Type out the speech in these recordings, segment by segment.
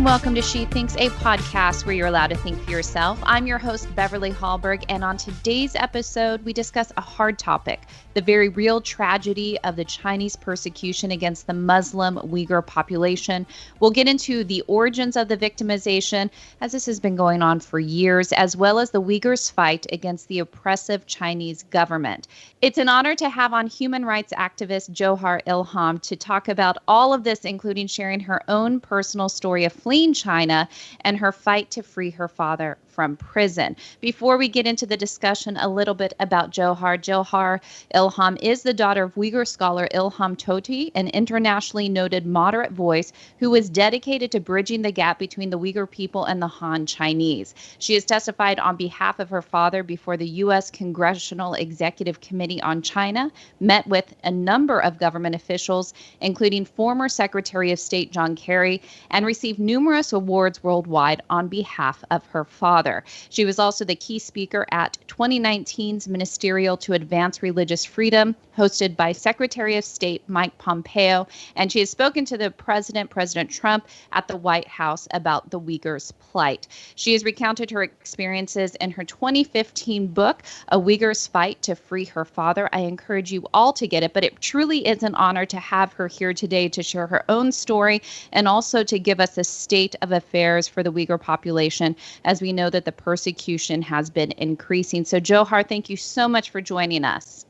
and welcome to She Thinks, a podcast where you're allowed to think for yourself. I'm your host, Beverly Hallberg, and on today's episode, we discuss a hard topic, the very real tragedy of the Chinese persecution against the Muslim Uyghur population. We'll get into the origins of the victimization, as this has been going on for years, as well as the Uyghurs' fight against the oppressive Chinese government. It's an honor to have on human rights activist Jewher Ilham to talk about all of this, including sharing her own personal story of fleeing China and her fight to free her father from prison. Before we get into the discussion, a little bit about Jewher. Jewher Ilham is the daughter of Uyghur scholar Ilham Tohti, an internationally noted moderate voice who is dedicated to bridging the gap between the Uyghur people and the Han Chinese. She has testified on behalf of her father before the U.S. Congressional-Executive Committee on China, met with a number of government officials, including former Secretary of State John Kerry, and received numerous awards worldwide on behalf of her father. She was also the key speaker at 2019's Ministerial to Advance Religious Freedom, hosted by Secretary of State Mike Pompeo, and she has spoken to the President Trump, at the White House about the Uyghurs' plight. She has recounted her experiences in her 2015 book, A Uyghur's Fight to Free Her Father. I encourage you all to get it, but it truly is an honor to have her here today to share her own story and also to give us a state of affairs for the Uyghur population, as we know that the persecution has been increasing. So Jewher, thank you so much for joining us.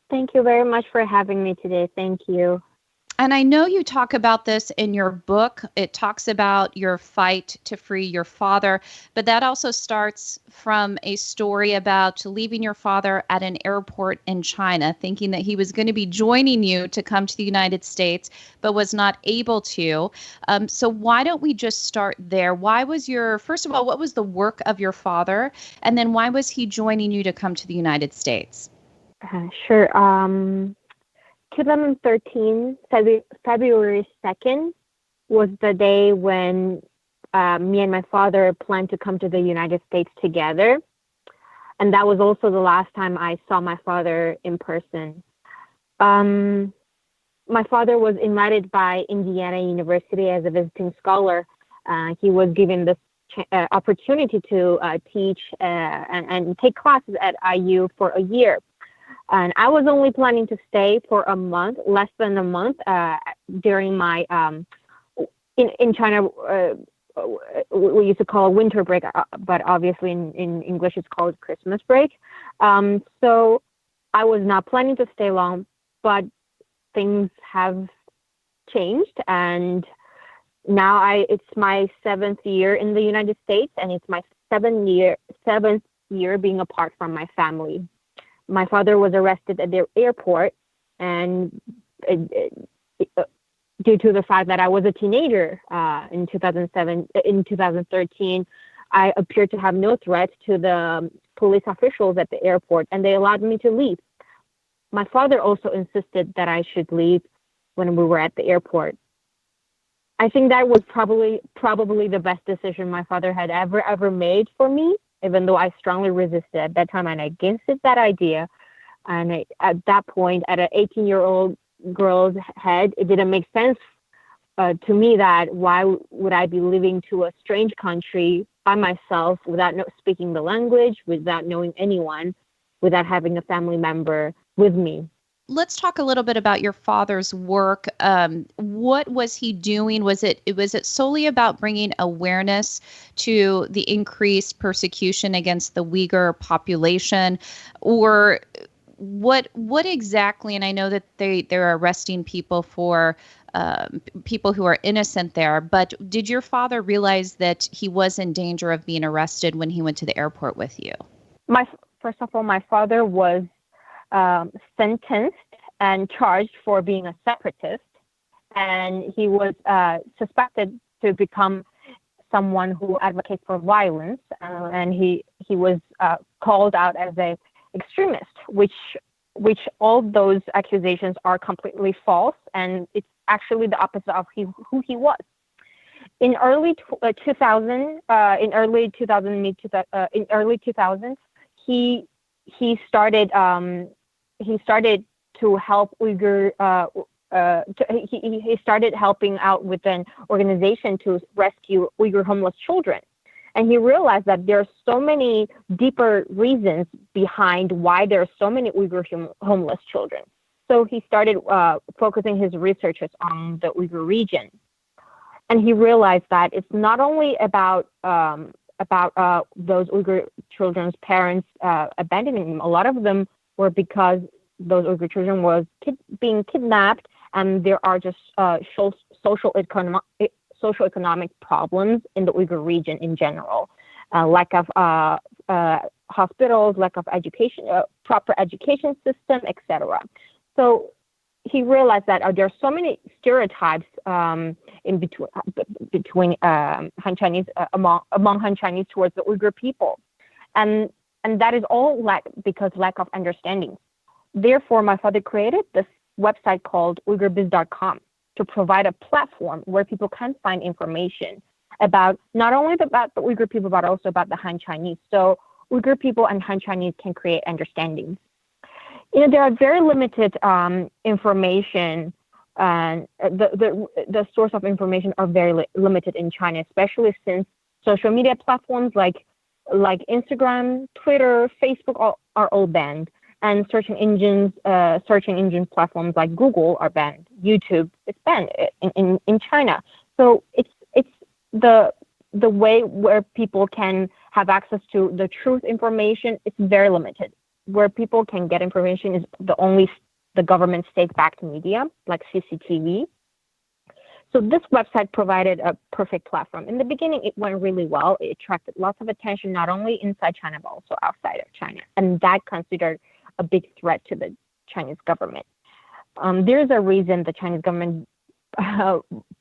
Thank you very much for having me today. Thank you. And I know you talk about this in your book. It talks about your fight to free your father, but that also starts from a story about leaving your father at an airport in China, thinking that he was going to be joining you to come to the United States, but was not able to. So why don't we just start there? First of all, what was the work of your father? And then why was he joining you to come to the United States? Sure. 2013, February 2nd, was the day when me and my father planned to come to the United States together. And that was also the last time I saw my father in person. My father was invited by Indiana University as a visiting scholar. He was given this opportunity to teach and take classes at IU for a year. And I was only planning to stay for a month, less than a month, during my, in China, we used to call a winter break, but obviously in English it's called Christmas break. So I was not planning to stay long, but things have changed. And now it's my 7th year in the United States, and it's my seventh year being apart from my family. My father was arrested at the airport, and due to the fact that I was a teenager in 2013, I appeared to have no threat to the police officials at the airport, and they allowed me to leave. My father also insisted that I should leave when we were at the airport. I think that was probably the best decision my father had ever made for me, even though I strongly resisted at that time and against that idea. And at that point, at an 18-year-old girl's head, it didn't make sense to me that why would I be living to a strange country by myself without speaking the language, without knowing anyone, without having a family member with me. Let's talk a little bit about your father's work. What was he doing? Was it solely about bringing awareness to the increased persecution against the Uyghur population, or what exactly? And I know that they're arresting people for people who are innocent there, but did your father realize that he was in danger of being arrested when he went to the airport with you? First of all, my father was sentenced and charged for being a separatist, and he was suspected to become someone who advocates for violence, and he was called out as a extremist, which all those accusations are completely false, and it's actually the opposite of who he was. In early 2000, he started to help Uyghur he started helping out with an organization to rescue Uyghur homeless children. And he realized that there are so many deeper reasons behind why there are so many Uyghur homeless children. So he started focusing his researches on the Uyghur region. And he realized that it's not only about those Uyghur children's parents abandoning them. A lot of them were because those Uyghur children was being kidnapped, and there are just socioeconomic problems in the Uyghur region in general, lack of hospitals, lack of education, proper education system, etc. So he realized that there are so many stereotypes in between Han Chinese among Han Chinese towards the Uyghur people, and that is all because lack of understanding. Therefore, my father created this website called UyghurBiz.com to provide a platform where people can find information about not only about the Uyghur people but also about the Han Chinese. So Uyghur people and Han Chinese can create understandings. There are very limited information, and the source of information are very limited in China, especially since social media platforms like Instagram, Twitter, Facebook are all banned, and search engine platforms like Google are banned. YouTube is banned in China. So it's the way where people can have access to the truth information. It's very limited. Where people can get information is the government state-backed media like CCTV. So this website provided a perfect platform. In the beginning, it went really well. It attracted lots of attention, not only inside China, but also outside of China. And that considered a big threat to the Chinese government. There's a reason the Chinese government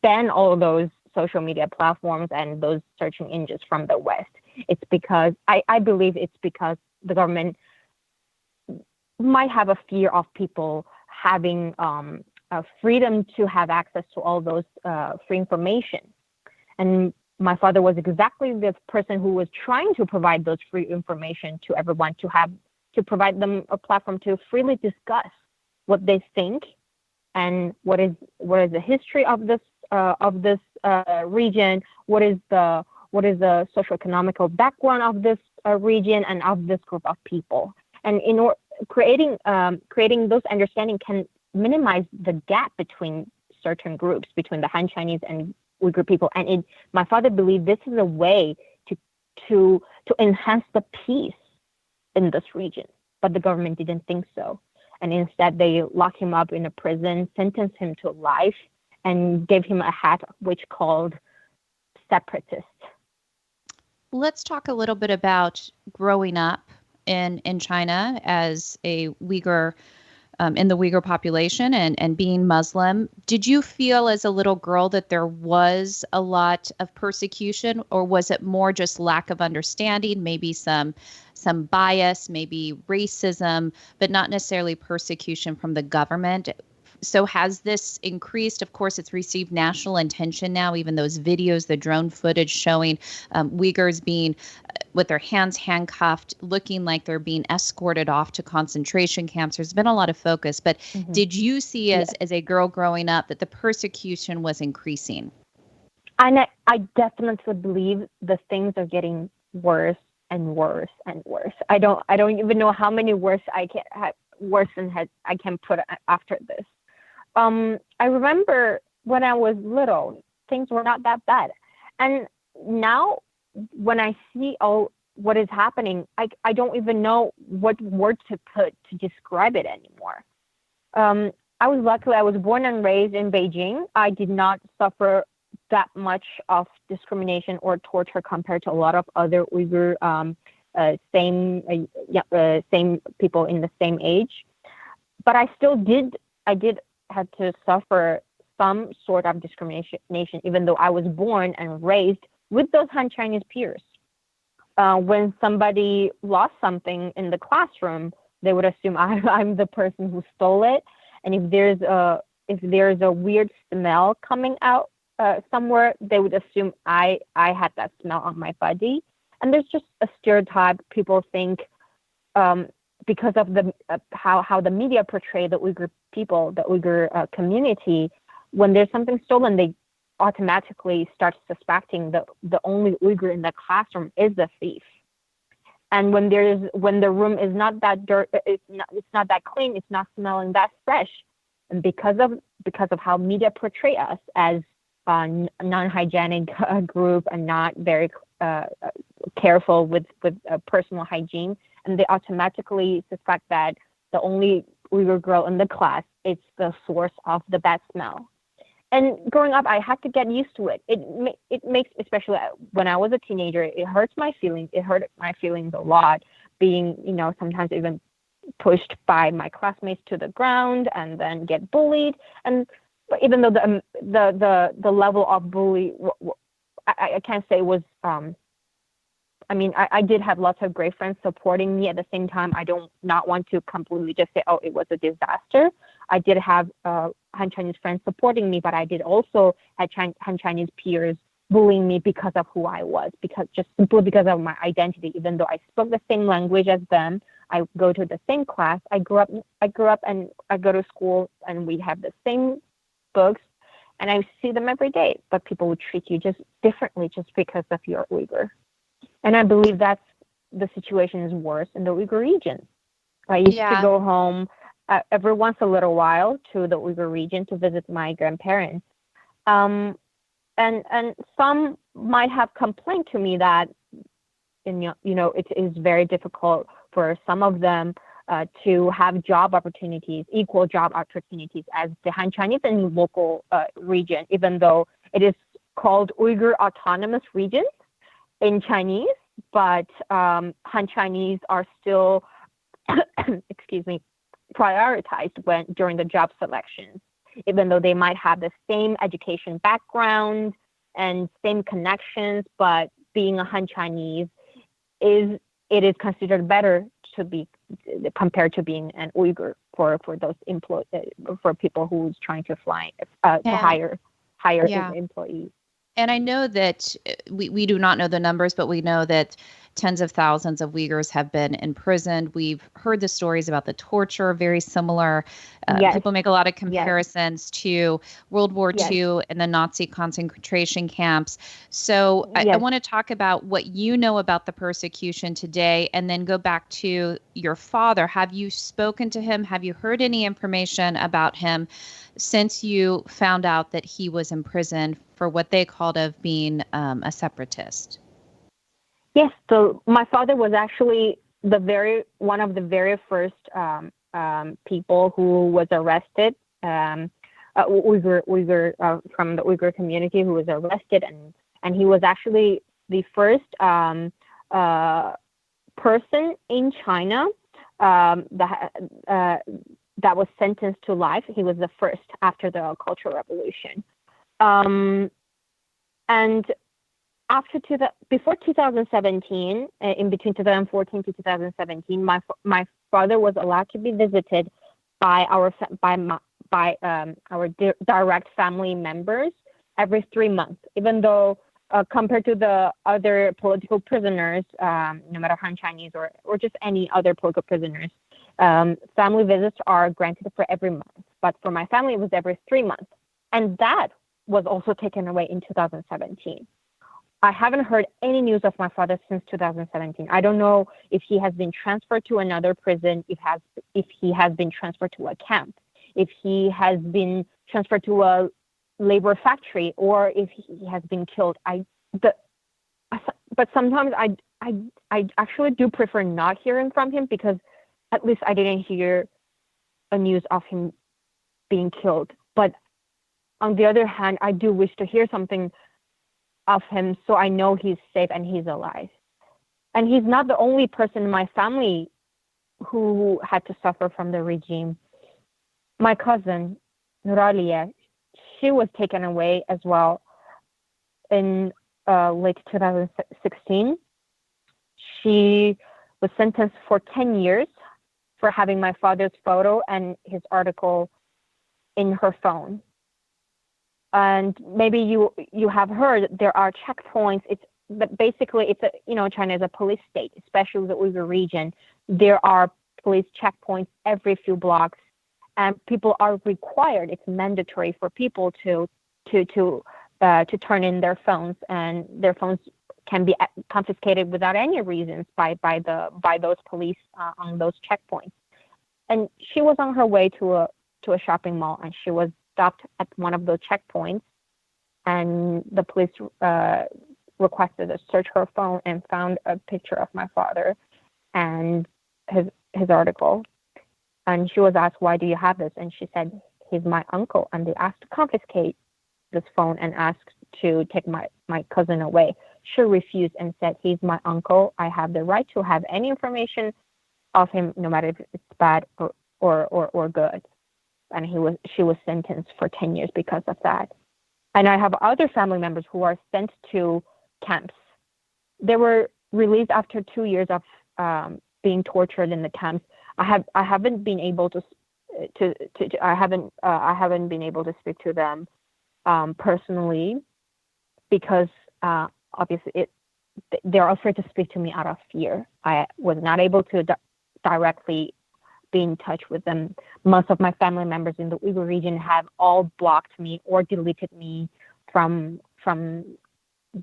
banned all of those social media platforms and those searching engines from the West. It's because, I believe it's because the government might have a fear of people having a freedom to have access to all those free information. And my father was exactly the person who was trying to provide those free information to everyone, to provide them a platform to freely discuss what they think and what is the history of this region, what is the socioeconomical background of this region and of this group of people. And creating those understanding can minimize the gap between certain groups, between the Han Chinese and Uyghur people. And my father believed this is a way to enhance the peace in this region. But the government didn't think so. And instead, they locked him up in a prison, sentenced him to life, and gave him a hat which called separatist. Let's talk a little bit about growing up in China as a Uyghur, in the Uyghur population and being Muslim. Did you feel as a little girl that there was a lot of persecution, or was it more just lack of understanding, maybe some bias, maybe racism, but not necessarily persecution from the government? So has this increased? Of course, it's received national attention now, even those videos, the drone footage showing Uyghurs being with their hands handcuffed, looking like they're being escorted off to concentration camps. There's been a lot of focus. But did you see as a girl growing up that the persecution was increasing? And I definitely believe the things are getting worse and worse and worse. I don't even know how many worse I can put after this. I remember when I was little, things were not that bad. And now when I see all what is happening, I don't even know what word to put to describe it anymore. I was lucky. I was born and raised in Beijing. I did not suffer that much of discrimination or torture compared to a lot of other Uyghur same people in the same age. But I did have to suffer some sort of discrimination, even though I was born and raised with those Han Chinese peers. When somebody lost something in the classroom, they would assume I'm the person who stole it. And if there's a weird smell coming out somewhere, they would assume I had that smell on my body. And there's just a stereotype. People think because of the how the media portray the Uyghur people, the Uyghur community, when there's something stolen, they automatically start suspecting the only Uyghur in the classroom is the thief. And when the room is not that it's not that clean, it's not smelling that fresh, and because of how media portray us as a non-hygienic group and not very careful with personal hygiene, and they automatically suspect that the only Uyghur girl in the class is the source of the bad smell. And growing up, I had to get used to it. It makes, especially when I was a teenager, it hurts my feelings. It hurt my feelings a lot, being, sometimes even pushed by my classmates to the ground and then get bullied. But even though the level of bully, I can't say was. I did have lots of great friends supporting me. At the same time, I don't not want to completely just say, oh, it was a disaster. I did have Han Chinese friends supporting me, but I did also have Han Chinese peers bullying me because of who I was, simply because of my identity. Even though I spoke the same language as them, I go to the same class. I grew up and I go to school and we have the same books, and I see them every day. But people would treat you just differently just because of your Uyghur. And I believe that's the situation is worse in the Uyghur region. I used to go home every once a little while to the Uyghur region to visit my grandparents. And some might have complained to me that, it is very difficult for some of them to have equal job opportunities as the Han Chinese in the local region, even though it is called Uyghur Autonomous Region in Chinese, but Han Chinese are still, prioritized during the job selections, even though they might have the same education background and same connections, but being a Han Chinese it is considered better to be compared to being an Uyghur for those for people who's trying to hire employees. And I know that we do not know the numbers, but we know that tens of thousands of Uyghurs have been imprisoned. We've heard the stories about the torture, very similar. People make a lot of comparisons to World War II and the Nazi concentration camps. So I want to talk about what you know about the persecution today, and then go back to your father. Have you spoken to him? Have you heard any information about him since you found out that he was imprisoned for what they called of being a separatist? Yes, so my father was actually one of the very first people who was arrested, Uyghur from the Uyghur community who was arrested, and he was actually the first person in China that was sentenced to life. He was the first after the Cultural Revolution. And before 2017, in between 2014 to 2017, my father was allowed to be visited by our direct family members every 3 months. Even though compared to the other political prisoners, no matter Han Chinese or just any other political prisoners, family visits are granted for every month. But for my family, it was every 3 months, and that was also taken away in 2017. I haven't heard any news of my father since 2017. I don't know if he has been transferred to another prison, if he has been transferred to a camp, if he has been transferred to a labor factory, or if he has been killed. But sometimes I actually do prefer not hearing from him, because at least I didn't hear a news of him being killed. But on the other hand, I do wish to hear something of him, so I know he's safe and he's alive. And he's not the only person in my family who had to suffer from the regime. My cousin, Nuralia, she was taken away as well in late 2016. She was sentenced for 10 years for having my father's photo and his article in her phone. And maybe you have heard there are checkpoints. China is a police state, especially the Uyghur region. There are police checkpoints every few blocks, and people are required. It's mandatory for people to turn in their phones, and their phones can be confiscated without any reasons by those police on those checkpoints. And she was on her way to a shopping mall, and she was stopped at one of those checkpoints, and the police requested to search her phone and found a picture of my father and his article. And she was asked, "Why do you have this?" And she said, "He's my uncle." And they asked to confiscate this phone and asked to take my cousin away. She refused and said, "He's my uncle. I have the right to have any information of him, no matter if it's bad or good." And she was sentenced for 10 years because of that. And I have other family members who are sent to camps. They were released after 2 years of being tortured in the camps. I haven't been able to speak to them personally, because obviously they're afraid to speak to me out of fear. I was not able to directly be in touch with them. Most of my family members in the Uyghur region have all blocked me or deleted me from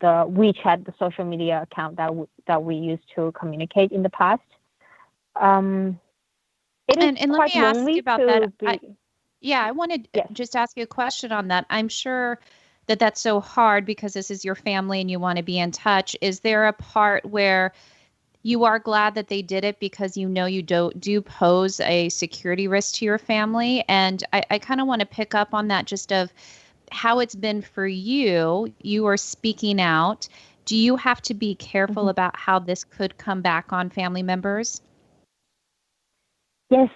the WeChat, the social media account that we used to communicate in the past. It is and let quite me ask lonely you about to that. be. I wanted Yes. just ask you a question on that. I'm sure that that's so hard because this is your family and you want to be in touch. Is there a part where you are glad that they did it because you know you do pose a security risk to your family? And I kind of want to pick up on that, just of how it's been for you. You are speaking out. Do you have to be careful about how this could come back on family members? Yes,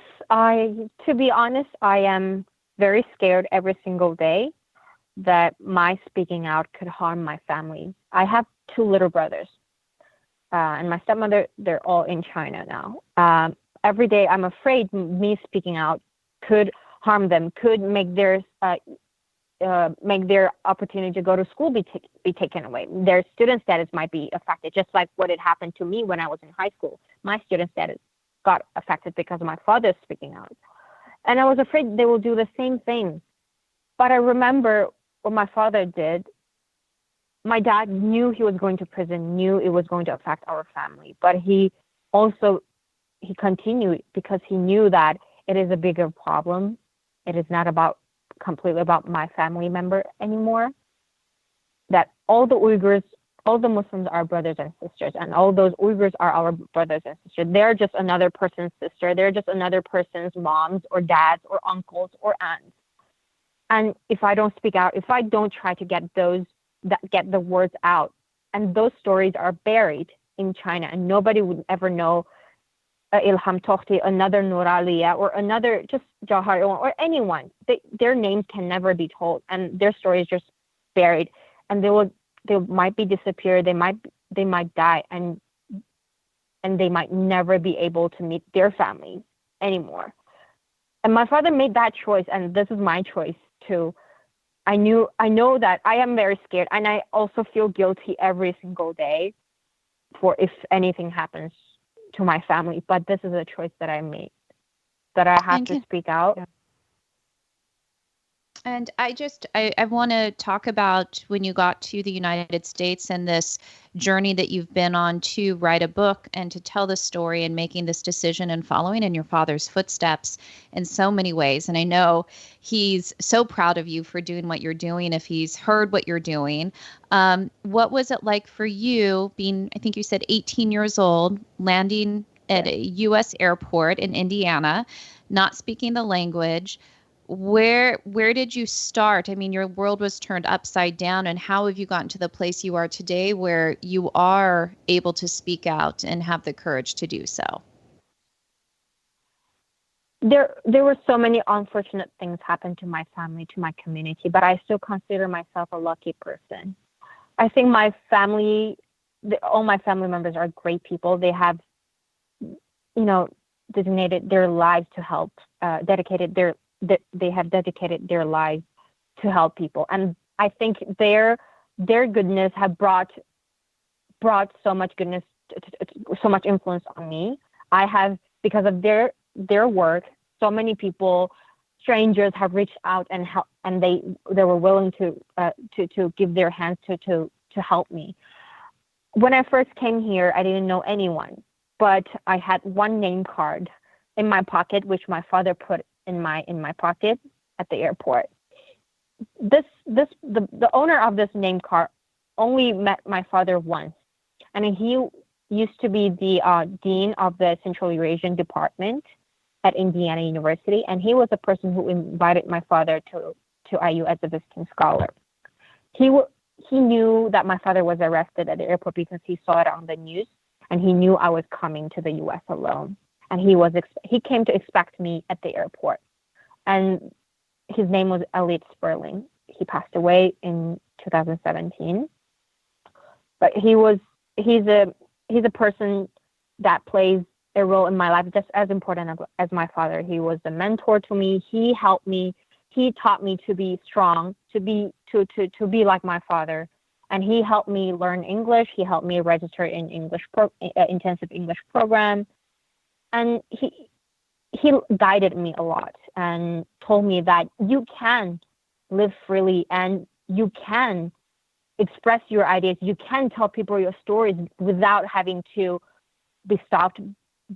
to be honest, I am very scared every single day that my speaking out could harm my family. I have 2 little brothers, and my stepmother, they're all in China now. Every day I'm afraid me speaking out could harm them, could make their opportunity to go to school be taken away. Their student status might be affected, just like what had happened to me when I was in high school. My student status got affected because of my father speaking out. And I was afraid they will do the same thing. But I remember what my father did. My dad knew he was going to prison, knew it was going to affect our family. But he continued because he knew that it is a bigger problem. It is not completely about my family member anymore. That all the Uyghurs, all the Muslims are brothers and sisters, and all those Uyghurs are our brothers and sisters. They're just another person's sister. They're just another person's moms or dads or uncles or aunts. And if I don't speak out, if I don't try to get the words out, and those stories are buried in China, and nobody would ever know Ilham Tohti, another Nuraliya, or another just Jewher Ilham, or anyone. Their names can never be told, and their stories just buried, and they might be disappeared. They might die, and they might never be able to meet their families anymore. And my father made that choice, and this is my choice too. I know that I am very scared, and I also feel guilty every single day for if anything happens to my family. But this is a choice that I made, that I have to speak out. And I want to talk about when you got to the United States and this journey that you've been on to write a book and to tell the story and making this decision and following in your father's footsteps in so many ways. And I know he's so proud of you for doing what you're doing if he's heard what you're doing. What was it like for you being, I think you said 18 years old, landing at a U.S. airport in Indiana, not speaking the language? Where did you start? I mean, your world was turned upside down, and how have you gotten to the place you are today where you are able to speak out and have the courage to do so? There were so many unfortunate things happen to my family, to my community, but I still consider myself a lucky person. I think my family, all my family members are great people. They have, designated their lives to help, they have dedicated their lives to help people, and I think their goodness have brought so much goodness, so much influence on me. I have, because of their their work. So many people, strangers, have reached out and help, and they were willing to give their hands to help me. When I first came here, I didn't know anyone, but I had one name card in my pocket, which my father put in my pocket at the airport. The owner of this name card only met my father once, and he used to be the dean of the Central Eurasian Department at Indiana University, and he was the person who invited my father to IU as a visiting scholar. He knew that my father was arrested at the airport because he saw it on the news, and he knew I was coming to the U.S. alone, and he came to expect me at the airport, and his name was Elliot Sperling. He passed away in 2017, but he's a person that plays a role in my life just as important as my father. He was a mentor to me. He helped me. He taught me to be strong, to be like my father, and he helped me learn English. He helped me register in intensive English program, and he guided me a lot and told me that you can live freely and you can express your ideas. You can tell people your stories without having to be stopped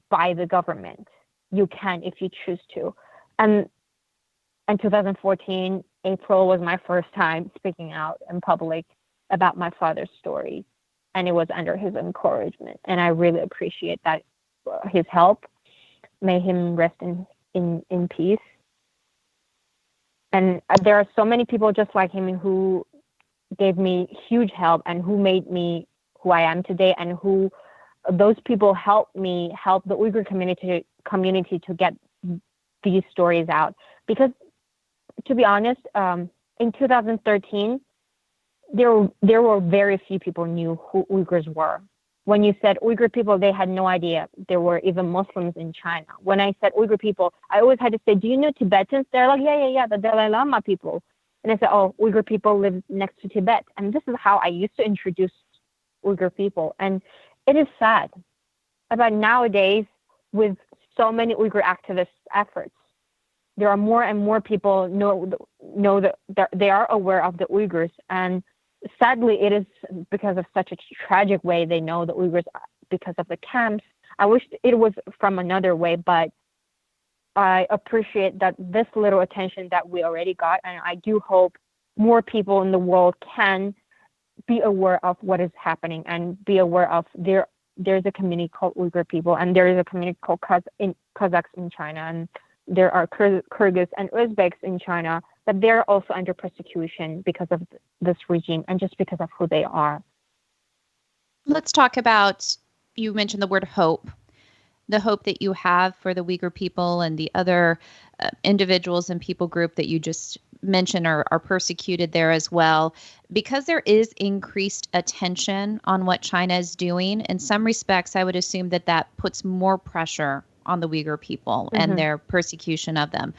by the government. You can if you choose to. And in 2014, April was my first time speaking out in public about my father's story, and it was under his encouragement. And I really appreciate that, his help. May him rest in peace. And there are so many people just like him who gave me huge help and who made me who I am today, and who those people helped me help the Uyghur community to get these stories out. Because to be honest, in 2013, there were very few people knew who Uyghurs were. When you said Uyghur people, they had no idea there were even Muslims in China. When I said Uyghur people, I always had to say, do you know Tibetans? They're like, yeah, the Dalai Lama people. And I said, oh, Uyghur people live next to Tibet. And this is how I used to introduce Uyghur people. And it is sad about nowadays, with so many Uyghur activist efforts, there are more and more people know that they are aware of the Uyghurs. And sadly, it is because of such a tragic way they know the Uyghurs, because of the camps. I wish it was from another way, but I appreciate that this little attention that we already got, and I do hope more people in the world can be aware of what is happening and be aware of there's a community called Uyghur people, and there is a community called Kazakhs in China, and there are Kyrgyz and Uzbeks in China, that they're also under persecution because of this regime and just because of who they are. Let's talk about, you mentioned the word hope, the hope that you have for the Uyghur people and the other individuals and people group that you just mentioned are persecuted there as well. Because there is increased attention on what China is doing, in some respects, I would assume that puts more pressure on the Uyghur people and their persecution of them.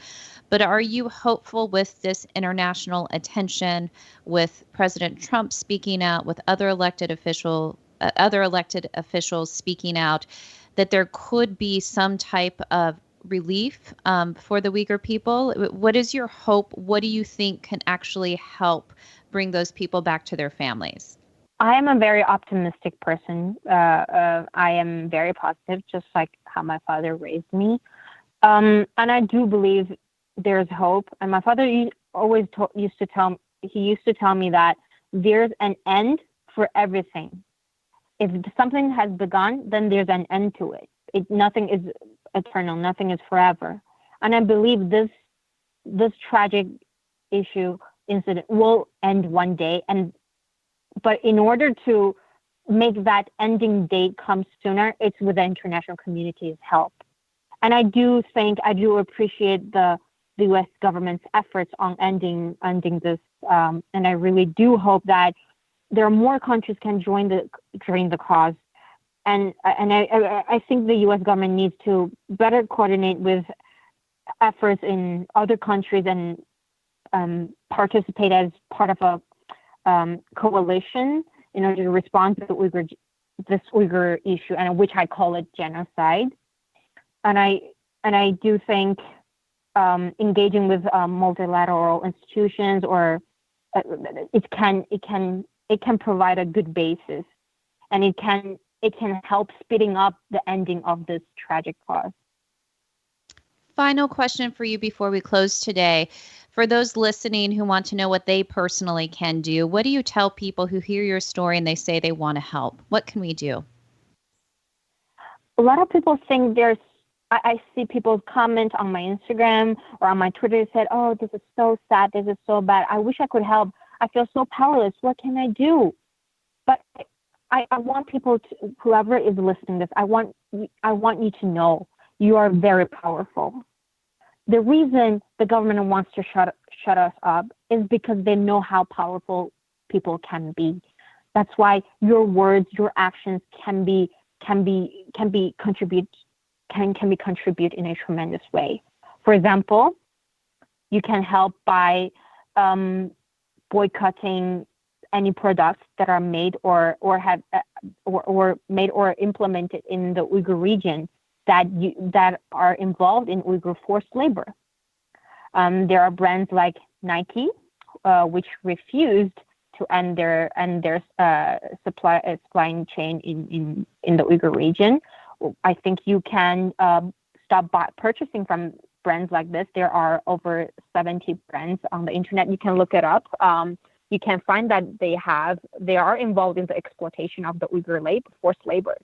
But are you hopeful with this international attention, with President Trump speaking out, with other elected officials speaking out, that there could be some type of relief for the Uyghur people? What is your hope? What do you think can actually help bring those people back to their families? I am a very optimistic person. I am very positive, just like how my father raised me. And I do believe there's hope. And my father used to tell me that there's an end for everything. If something has begun, then there's an end to it. Nothing is eternal. Nothing is forever. And I believe this tragic incident will end one day. But in order to make that ending date come sooner, it's with the international community's help. And I do appreciate the U.S. government's efforts on ending this. And I really do hope that there are more countries can join the cause. And I think the U.S. government needs to better coordinate with efforts in other countries and participate as part of a coalition in order to respond to this Uyghur issue, and which I call it genocide. And I do think engaging with multilateral institutions or it can provide a good basis, and it can help speeding up the ending of this tragic cause. Final question for you before we close today. For those listening who want to know what they personally can do, what do you tell people who hear your story and they say they want to help? What can we do? A lot of people think I see people comment on my Instagram or on my Twitter said, "Oh, this is so sad. This is so bad. I wish I could help. I feel so powerless. What can I do?" But I want people to, whoever is listening to this, I want you to know you are very powerful. The reason the government wants to shut us up is because they know how powerful people can be. That's why your words, your actions can be contribute in a tremendous way. For example, you can help by boycotting any products that are made or made or implemented in the Uyghur region that are involved in Uyghur forced labor. There are brands like Nike, which refused to end their supply chain in the Uyghur region. I think you can stop purchasing from brands like this. There are over 70 brands on the internet. You can look it up. You can find that they are involved in the exploitation of the Uyghur forced labor.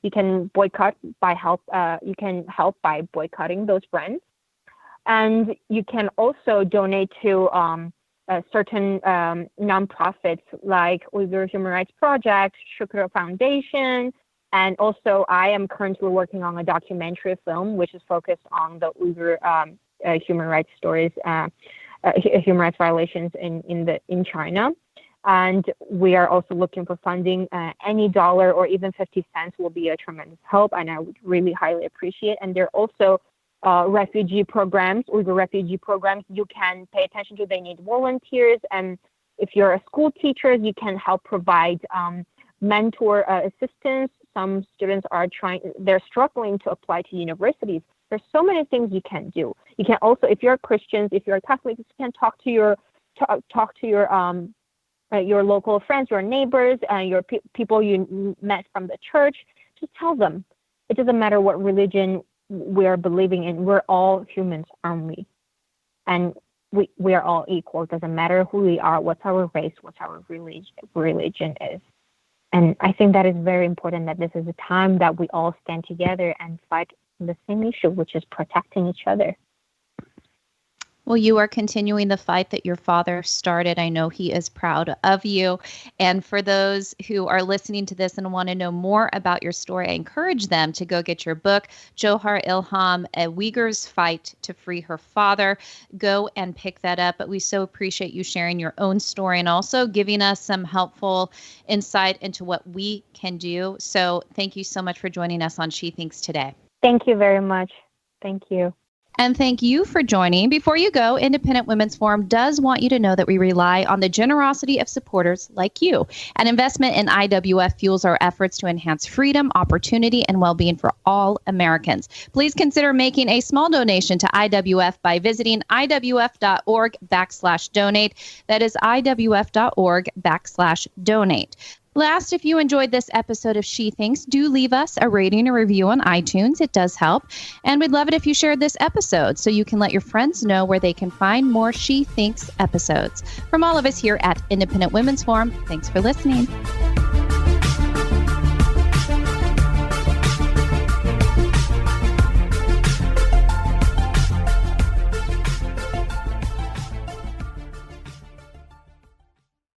You can boycott you can help by boycotting those brands, and you can also donate to certain nonprofits like Uyghur Human Rights Project, Jewher Foundation, and also I am currently working on a documentary film which is focused on the Uyghur human rights stories, human rights violations in China. And we are also looking for funding. Any dollar or even 50 cents will be a tremendous help, and I would really highly appreciate. And there are also refugee programs, Uyghur refugee programs. You can pay attention to. They need volunteers, and if you're a school teacher, you can help provide mentor assistance. Some students they're struggling to apply to universities. There's so many things you can do. You can also, if you're Christians, if you're Catholics, you can talk to your local friends, your neighbors, your people you met from the church. Just tell them. It doesn't matter what religion we're believing in. We're all humans, aren't we? And we are all equal. It doesn't matter who we are, what's our race, what's our religion is. And I think that is very important, that this is a time that we all stand together and fight the same issue, which is protecting each other. Well, you are continuing the fight that your father started. I know he is proud of you. And for those who are listening to this and want to know more about your story, I encourage them to go get your book, Jewher Ilham, A Uyghur's Fight to Free Her Father. Go and pick that up. But we so appreciate you sharing your own story and also giving us some helpful insight into what we can do. So thank you so much for joining us on She Thinks today. Thank you very much. Thank you. And thank you for joining. Before you go, Independent Women's Forum does want you to know that we rely on the generosity of supporters like you. An investment in IWF fuels our efforts to enhance freedom, opportunity, and well-being for all Americans. Please consider making a small donation to IWF by visiting iwf.org/donate. That is iwf.org/donate. Last, if you enjoyed this episode of She Thinks, do leave us a rating or review on iTunes. It does help. And we'd love it if you shared this episode so you can let your friends know where they can find more She Thinks episodes. From all of us here at Independent Women's Forum, thanks for listening.